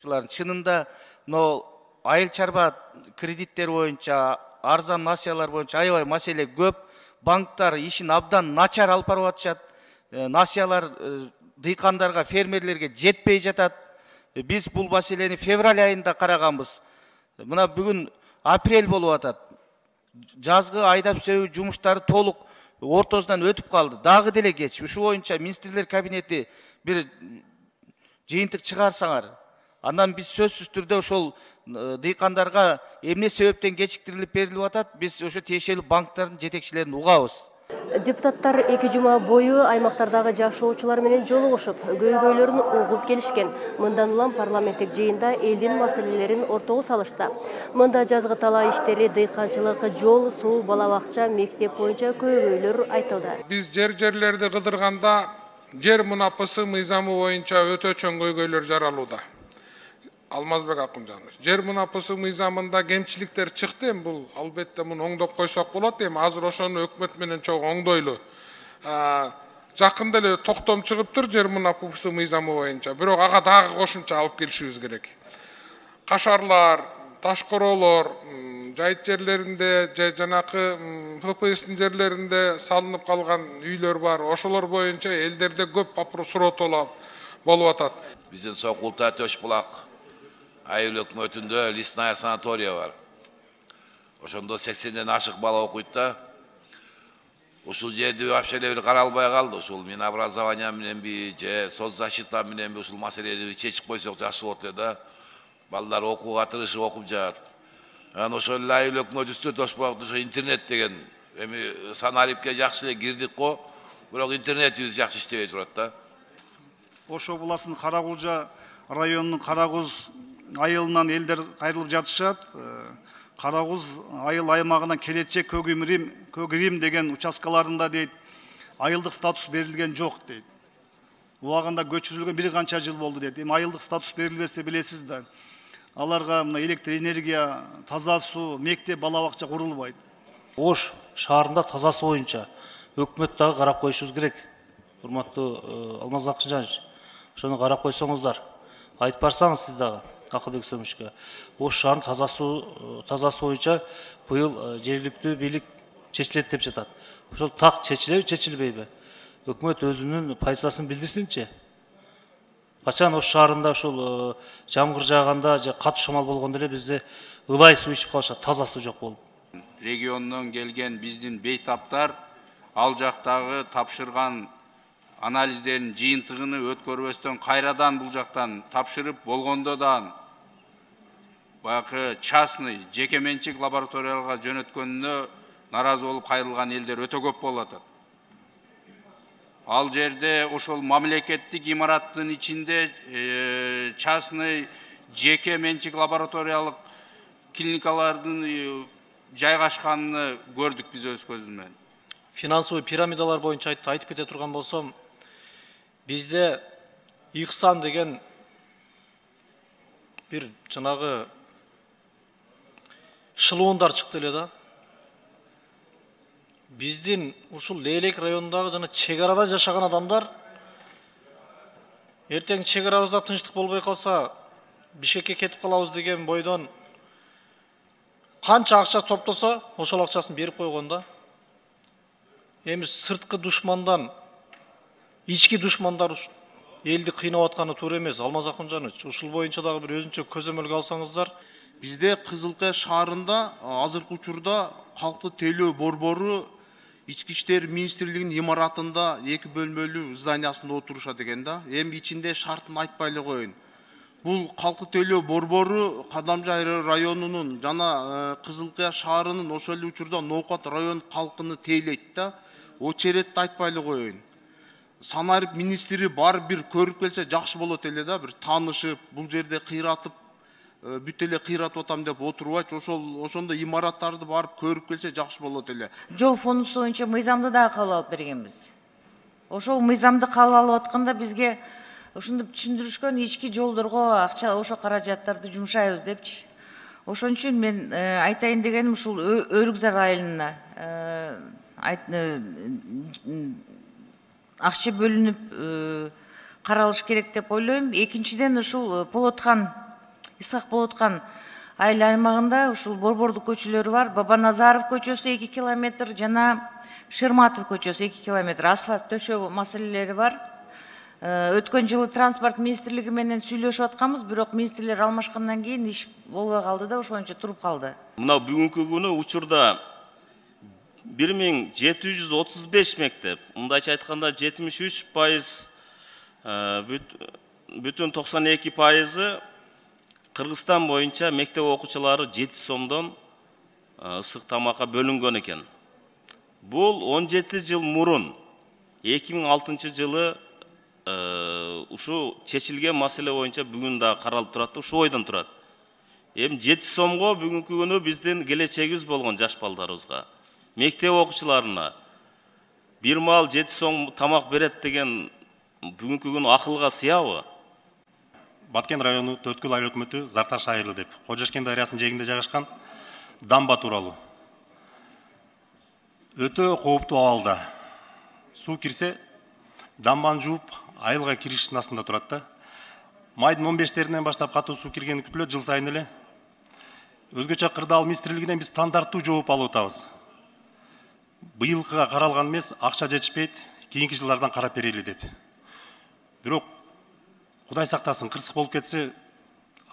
Чынында айыл чарба кредиттер боюнча, арзан насыялар боюнча аябай маселе көп. Банктар ишин абдан начар алып барып атышат. Насыялар дыйкандарга, фермерлерге жетпей жатат. Биз бул маселени февраль айында караганбыз. Мына бүгүн апрель болуп атат. Жазгы айдап сөйүү жумуштары толук ортосунан өтүп калды. Дагы деле кеч. Ушу боюнча министрлер кабинети бир жыйынтык чыгарсаңар. Андан биз сөзсүз түрдө ошол дыйкандарга эмне себептен кечиктирилип берилип атат, биз ошо тиешелүү банктардын жетекчилерин угабыз. Депутаттар 2 жума бою аймактардагы жашоочулар менен жолугушуп, көйгөйлөрүн угуп келишкен. Мындан улам парламенттик жыйында элдин маселелерин ортого салышты. Мында жазгы талаа иштери, дыйканчылык, жол, суу, бала бакча, мектеп боюнча көйгөйлөр айтылды. Биз жерлерди кыдырганда жер мунапысы мыйзамы боюнча өтө чоң көйгөйлөр жаралууда. Алмазбек Акунжанович, жер мунапысы мыйзамында кемчиликтер чыкты, бул албетте муну оңдоп койсок болот, азыр ошону өкмөт менен чогуу оңдойлу. Жакында эле токтом чыгыптыр жер мунапысы мыйзамы боюнча, бирок ага дагы кошумча алып келишибиз керек. Кашарлар, ташкоролор, жайыт жерлеринде, жанакы ФПСтин жерлеринде салынып калган үйлөр бар. Ошолор боюнча элдерде көп суроо болуп атат. Биздин Сокулта Төшбулак айыл өкмөтүндө лесная санатория бар. Ошондо 80ден ашык бала окуйт да. Ушул жерди вообще эле каралбай калды. Ушул мен образование мененби же соцзащита мененби ушул маселени чечип койсок жакшы болот эле да. Балдар окууга тырышып окуп жатат. Анан ошол эле айыл өкмөтүбүздө Төшбулакта ошо интернет деген эми санарипке жакшы эле кирдик го, бирок интернетибиз жакшы иштебей турат да. Ошо областын Каракулжа районунун Каракуз айылынан элдер кайрылып жатышат. Каракуз айыл аймагынан келечек Көгирим деген участкаларында дейт, айылдык статус берилген жок дейт. Убагында көчүрүлгөн бир канча жыл болду дейт. Эми айылдык статус берилбесе билесиз да, аларга мына электр энергия, таза суу, мектеп, бала бакча курулбайт. Ош шаарында таза суу боюнча өкмөт дагы карап коюшубуз керек. Урматтуу Алмаз Акунжанович, ошону карап койсоңуздар. Айтып барсаңыз сиз дагы Акылбек Сөмүшкө. Ош шаарынын таза суу боюнча быйыл жергиликтүү бийлик чечилет деп жатат. Ошол так чечилеби, чечилбейби? Өкмөт өзүнүн позициясын билдирсинчи. Качан Ош шаарында ошол жамгыр жааганда же катуу шамал болгондо эле бизде ылай суу ичип калышат, таза суу жок болуп. Региондон келген биздин бейтаптар ал жактагы тапшырган анализдерин жыйынтыгын өткөрбөстөн кайрадан бул жактан тапшырып болгондо да баягы частный жеке менчик лабораторияларга жөнөткөнүнө наразы болуп кайрылган элдер өтө көп болуп атат. Ал жерде ошол мамлекеттик имараттын ичинде частный жеке менчик лабораториялык клиникалардын жайгашканын көрдүк биз өз көзүбүз менен. Финансовый пирамидалар боюнча айтып кете турган болсом, бизде Ихсан деген бир жанагы шылуундар чыкты эле да. Биздин ушул Лейлек районундагы жана чек арада жашаган адамдар эртең чек арабызда тынчтык болбой калса Бишкекке кетип калабыз деген бойдон канча акча топтосо ошол акчасын берип койгон да. Эми сырткы душмандан ички душмандар элди кыйнап атканы туура эмес. Алмаз Акунжанович, ушул боюнча дагы бир өзүнчө көзөмөлгө алсаңыздар. Бизде Кызылкая шаарында азыркы учурда калктуу тейлөө борбору Ички иштер министрлигинин имаратында 2 бөлмөлүү зданиясында отурушат экен да. Эми ичинде шартын айтпай эле коеюн. Бул калктуу тейлөө борбору Кадамжай районунун жана Кызылкая шаарынын ошол эле учурда Ноокат район калкыны тейлейт да. Очеретти айтпай эле коеюн. Санарип министри бар бир көрүп келсе жакшы болот эле да, бир таанышып, бул жерде кыйратып, бүт эле кыйратып атам деп отурбайчы, ошондо имараттарды барып көрүп келсе жакшы болот эле. Жол фондусу боюнча мыйзамды дагы кабыл алып бергенбиз. Ошол мыйзамды кабыл алып атканда бизге ушинтип түшүндүрүшкөн, ички жолдорго акча ошо каражаттарды жумшайбыз депчи. Ошон үчүн мен айтайын дегеним ушул Өрүкзар айылына акча бөлүнүп каралыш керек деп ойлойм. Экинчиден ушул Полотхан Исхак болуп аткан айыл аймагында ушул борбордук көчөлөрү бар. Бабаназаров көчөсү 2 километр, жана Шырматов көчөсү 2 километр асфальт төшөө маселелери бар. Өткөн жылы транспорт министрлиги менен сүйлөшүп атканбыз, бирок министрлер алмашкандан кийин иш болбой калды да, ошончо туруп калды. Мына бүгүнкү күнү учурда 1735 мектеп, мындайча айтканда 73%, бүтүн 92% Кыргызстан боюнча мектеп окуучулары 7 сомдон ысык тамакка бөлүнгөн экен. Бул 17 жыл мурун 2006 жылы ушу чечилген маселе боюнча бүгүн да каралып турат, ушу ойдон турат. Эми 7 сомго бүгүнкү күнү биздин келечегибиз болгон жаш балдарыбызга, мектеп окуучуларына бир маал 7 сом тамак берет деген бүгүнкү күнү акылга сыябы? Баткен району Төрткүл айыл өкмөтү Зарташ айылы деп, Кожошкен дарыясынын жээгинде жайгашкан дамба тууралуу. Өтө кооптуу абалда. Суу кирсе, дамбаны жууп, айылга кириш астында турат да. Майдын 15-теринен баштап катуу суу киргени күтүлөт жыл сайын эле. Өзгөчө кырдаал министрлигинен биз стандарттуу жооп алып атабыз. Быйылкыга каралган эмес, акча жетишпейт, кийинки жылдардан карап берели деп. Бирок Кудай сактасын, кырсык болуп кетсе,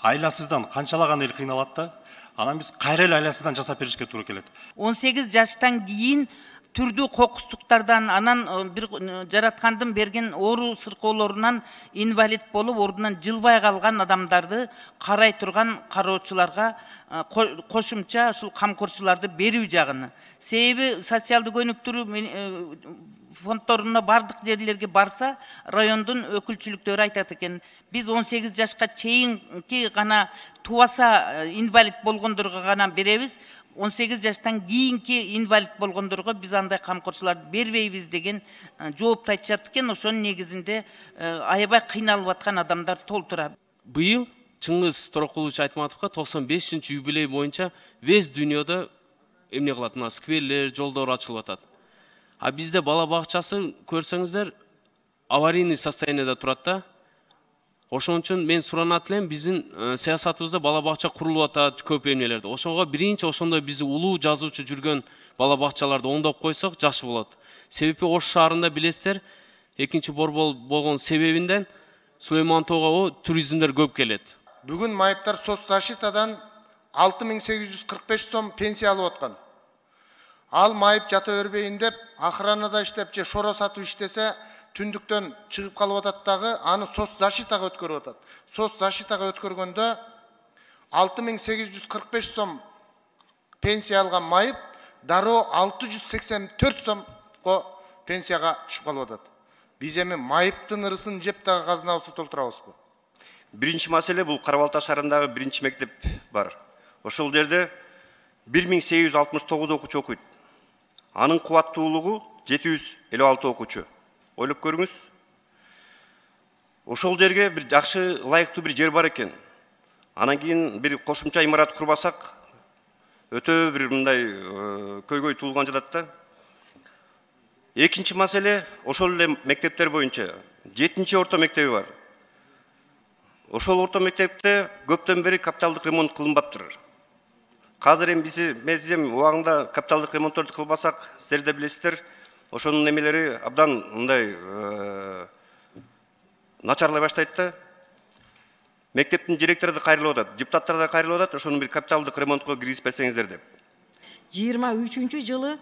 айласыздан канчалаган эл кыйналат да, анан биз кайра эле айласыздан жасап беришке туура келет. 18 жаштан кийин түрдүү кокустуктардан, анан бир жараткандын берген оору сыркоолорунан инвалид болуп, ордунан жылбай калган адамдарды карай турган кароочуларга кошумча ушул камкорчуларды берүү жагыны. Себеби социалдык өнүктүрүү фондторуна бардык жерлерге барса, райондун өкүлчүлүктөрү айтат экен, биз 18 жашка чейинки гана тубаса инвалид болгондорго гана беребиз, 18 жаштан кийинки инвалид болгондорго биз андай камкорчуларды бербейбиз деген жоопту айтышат экен. Ошонун негизинде аябай кыйналып аткан адамдар толтура. Быйыл Чыңгыз Торокулович Айтматовго 95-чи юбилей боюнча весь дүйнөдө эмне кылат, мына скверлер, жолдор ачылып атат. А бизде бала бакчасы көрсөңүздөр аварийный состояниеде турат да. Ошон үчүн мен суранат элем, биздин саясатыбызда бала бакча курулуп атат көп эмнелерде. Ошого биринчи ошондой бизи улуу жазуучу жүргөн бала бакчаларды оңдоп койсок жакшы болот. Себеби Ош шаарында билесиздер, экинчи борбор болгон себебинден Сулейман тоого туризмдер көп келет. Бүгүн майыптар соцзащитадан 6845 сом пенсия алып аткан. Ал майып жата бербейин деп, охранада иштеп же шоро сатып иштесе, түндүктөн чыгып калып атат дагы, аны соцзащитага өткөрүп атат. Соцзащитага өткөргөндө 6845 сом пенсия алган майып дароо 684 сомго пенсияга түшүп калып атат. Биз эми майыптын ырысын жеп дагы казынабызды толтурабызбы? Биринчи маселе бул Карабалта шаарындагы биринчи мектеп бар. Ошол жерде 1869 окуучу окуйт. Анын кубаттуулугу 756 окуучу. Ойлоп көрүңүз. Ошол жерге бир жакшы, ылайыктуу бир жер бар экен. Анан кийин бир кошумча имарат курбасак, өтө бир мындай көйгөй туулган жатат да. Экинчи маселе, ошол эле мектептер боюнча 7-чи орто мектеби бар. Ошол орто мектепте көптөн бери капиталдык ремонт кылынбаптыр. Казыр эми биз убагында капиталдык ремонтторду кылбасак, силер да билесиздер, ошонун немелери абдан мындай начарлай баштайт да. Мектептин директору да кайрылып атат, депутаттар да кайрылып атат, ошону бир капиталдык ремонтко киргизип берсеңиздер деп. 23-чү жылы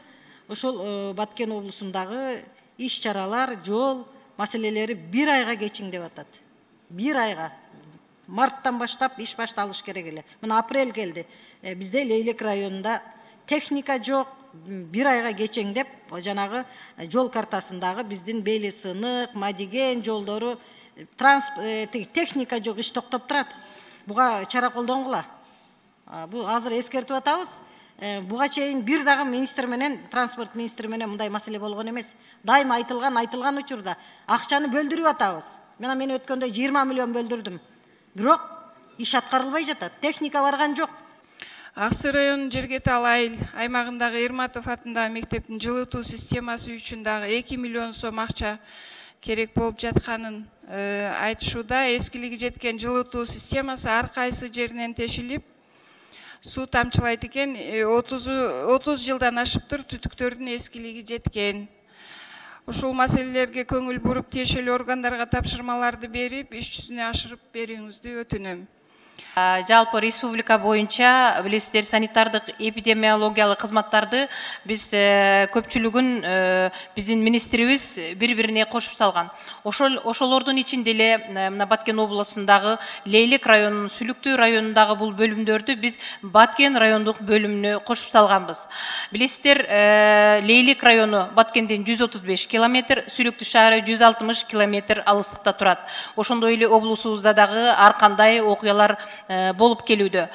ошол Баткен облусундагы иш-чаралар, жол маселелери 1 айга кечиңдеп атат. 1 айга. Марттан баштап иш башталыш керек эле. Мына апрель келди. Бизде Лейлек районунда техника жок, 1 айга кечеңдеп, жанагы жол картасындагы биздин Бейли Сынык, Мадиген жолдору техника жок, иш токтоп турат. Буга чара колдонгула. Бу азыр эскертип атабыз. Буга чейин бир дагы министр менен, транспорт министри менен мындай маселе болгон эмес. Дайыма айтылган учурда акчаны бөлдүрүп атабыз. Мен өткөндө 20 миллион бөлдүрдүм. Бирок иш аткарылбай жатат. Техника барган жок. Аксы районунун Жергетал айыл аймагындагы Эрматов атындагы мектептин жылытуу системасы үчүн дагы 2 миллион сом акча керек болуп жатканын айтышууда эскилиги жеткен жылытуу системасы ар кайсы жеринен тешилип суу тамчылайт экен. 30 жылдан ашыптыр түтүктөрдүн эскилиги жеткен. Ушул маселелерге көңүл буруп тиешелүү органдарга тапшырмаларды берип иш жүзүнө ашырып берүүңүздү өтүнөм. Жалпы республика боюнча билесиздер санитардык эпидемиологиялык кызматтарды биз көпчүлүгүн биздин министрибиз бири-бирине кошуп салган. Ошолордун ичинде эле мына Баткен облусундагы Лейлек районунун Сүлүктүү районундагы бул бөлүмдөрдү биз Баткен райондук бөлүмүнө кошуп салганбыз. Билесиздер, Лейлек району Баткенден 135 километр, Сүлүктүү шаары 160 километр алыстыкта турат. Ошондой эле облусубузда дагы ар кандай окуялар болуп келүүдө.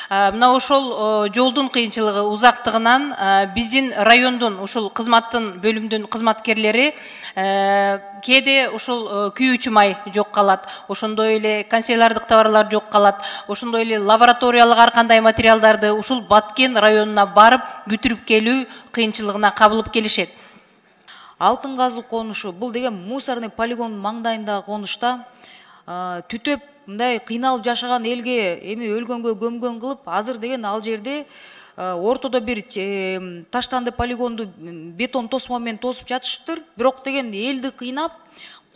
Мына ошол жолдун кыйынчылыгы узактыгынан биздин райондун ушул кызматтын бөлүмдүн кызматкерлери кээде ушул күйүүчү май жок калат, ошондой эле канцелярдык товарлар жок калат, ошондой эле лабораториялык ар кандай материалдарды ушул Баткен районуна барып бүтүрүп келүү кыйынчылыгына кабылып келишет. Алтын казуу конушу бул деген мусорный полигон маңдайындагы конушта түтөп мындай кыйналып жашаган элге эми өлгөнгө көмгөн кылып, азыр деген ал жерде ортодо бир таштанды полигонду бетон тосмо менен тосуп жатышыптыр. Бирок деген элди кыйнап,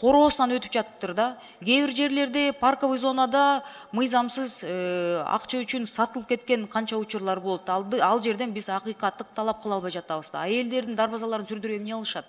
короосунан өтүп жатыптыр да. Кээ бир жерлерде парковый зонада мыйзамсыз акча үчүн сатылып кеткен канча учурлар болот. Ал жерден биз акыйкаттык талап кыла албай жатабыз да. Элдердин дарбазаларын сүрдүрүп эмне алышат?